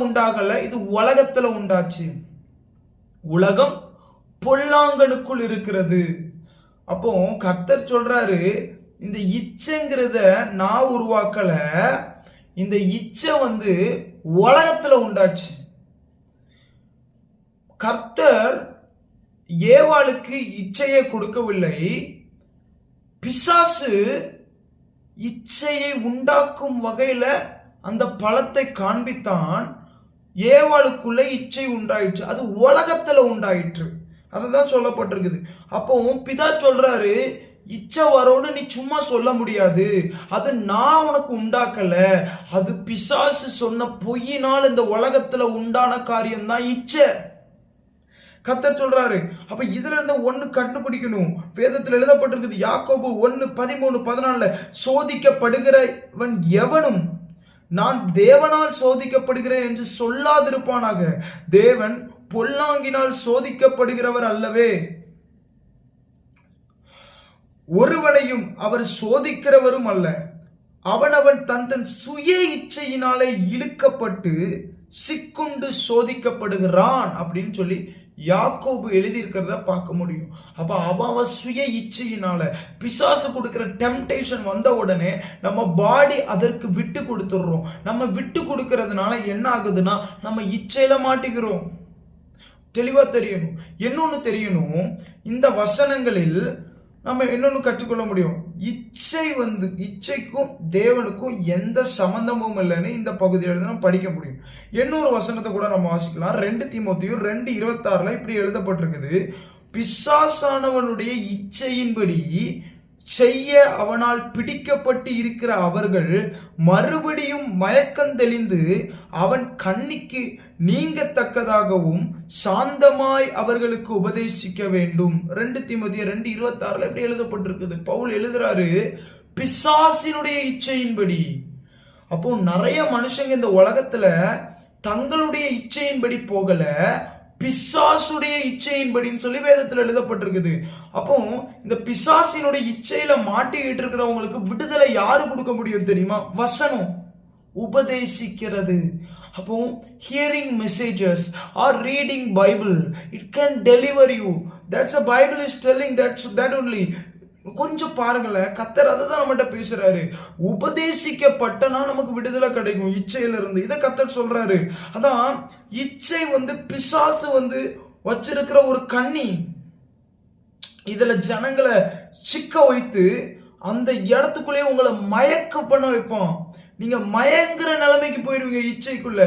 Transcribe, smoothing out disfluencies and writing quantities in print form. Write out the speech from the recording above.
உண்டாகல, இது உலகத்துல உண்டாச்சு. உலகம் பொல்லாங்கனுக்குள் இருக்கிறது. அப்போ கர்த்தர் சொல்றாரு, இந்த இச்சைங்கிறத நான் உருவாக்கல, இந்த இச்சை உலகத்துல உண்டாச்சு. கர்த்தர் ஏவாளுக்கு இச்சையை கொடுக்கவில்லை, பிசாசு இச்சையை உண்டாக்கும் வகையில அந்த பழத்தை காண்பித்தான். ஏவாளுக்குள்ள இச்சை உண்டாயிற்று, அது உலகத்துல உண்டாயிற்று. அதுதான் சொல்லப்பட்டிருக்குது. அப்போ பிதா சொல்றாரு, இச்சை வரோன்னு நீ சும்மா சொல்ல முடியாது, அது நான் உனக்கு உண்டாக்கல, அது பிசாசு சொன்ன பொய்யினால் இந்த உலகத்துல உண்டான காரியம் தான் இச்சை. கர்த்தர் சொல்றாரு. அப்ப இதுல இருந்து ஒண்ணு கண்டுபிடிக்கணும். வேதத்தில் எழுதப்பட்டிருக்குது, யாக்கோபு 1:13-14, சோதிக்கப்படுகிறவன் எவனும் நான் தேவனால் சோதிக்கப்படுகிறேன் என்று சொல்லாதிருப்பானாக. தேவன் பொல்லாங்கினால் சோதிக்கப்படுகிறவர் அல்லவே, ஒருவனையும் அவர் சோதிக்கிறவரும் அல்ல. அவனவன் தன் தன் சுய இச்சையினாலே இழுக்கப்பட்டு சிக்குண்டு சோதிக்கப்படுகிறான் அப்படின்னு சொல்லி யாக்கோபு எழுதியிருக்கிறத பார்க்க முடியும். அப்ப அவன் சுய இச்சையினால பிசாசு கொடுக்கிற டெம்டேஷன் வந்த உடனே நம்ம பாடி அதற்கு விட்டு கொடுத்துடுறோம். நம்ம விட்டு கொடுக்கறதுனால என்ன ஆகுதுன்னா நம்ம இச்சையில மாட்டிக்கிறோம். தெளிவா தெரியணும். இன்னொன்னு தெரியணும், இந்த வசனங்களில் நம்ம இன்னொன்னு கற்றுக்கொள்ள முடியும். இச்சைக்கும் தேவனுக்கும் எந்த சம்பந்தமும் இல்லைன்னு இந்த பகுதியில் நம்ம படிக்க முடியும். இன்னொரு வசனத்தை கூட நம்ம வாசிக்கலாம். 2 தீமோத்தேயு 2:26 இப்படி எழுதப்பட்டிருக்குது, பிசாசானவனுடைய இச்சையின்படி செய்ய அவனால் பிடிக்கப்பட்டு இருக்கிற அவர்கள் மறுபடியும் மயக்கம் தெளிந்து அவன் கண்ணிக்கு நீங்கத்தக்கதாகவும் சாந்தமாய் அவர்களுக்கு உபதேசிக்க வேண்டும். 2 தீமோத்தேயு 2:26 எப்படி எழுதப்பட்டிருக்குது. பவுல் எழுதுறாரு, பிசாசினுடைய இச்சையின்படி. அப்போ நிறைய மனுஷங்க இந்த உலகத்துல தங்களுடைய இச்சையின்படி போகல, பிசாசுடைய இச்சையின்படின்னு சொல்லி வேதத்தில் எழுதப்பட்டிருக்குது. அப்போ இந்த பிசாசினுடைய இச்சையில மாட்டிக்கிட்டு இருக்கிறவங்களுக்கு விடுதலை யாரு கொடுக்க முடியும் தெரியுமா? வசனம், உபதேசிக்கிறது. அப்போ hearing messages or reading Bible, it can deliver you. That's a Bible is telling that only. கொஞ்சம் பாருங்களேன், கர்த்தர் அதை தான் நம்மகிட்ட பேசுறாரு. உபதேசிக்கப்பட்டனா நமக்கு விடுதலை கிடைக்கும் இச்சையில இருந்து. இதை கர்த்தர் சொல்றாரு. அதான் இச்சை பிசாசு வச்சிருக்கிற ஒரு கண்ணி. இதுல ஜனங்களை சிக்க வைத்து அந்த இடத்துக்குள்ளேயே உங்களை மயக்க பண்ண வைப்பான். நீங்க மயங்குற நிலைமைக்கு போயிருவீங்க இச்சைக்குள்ள.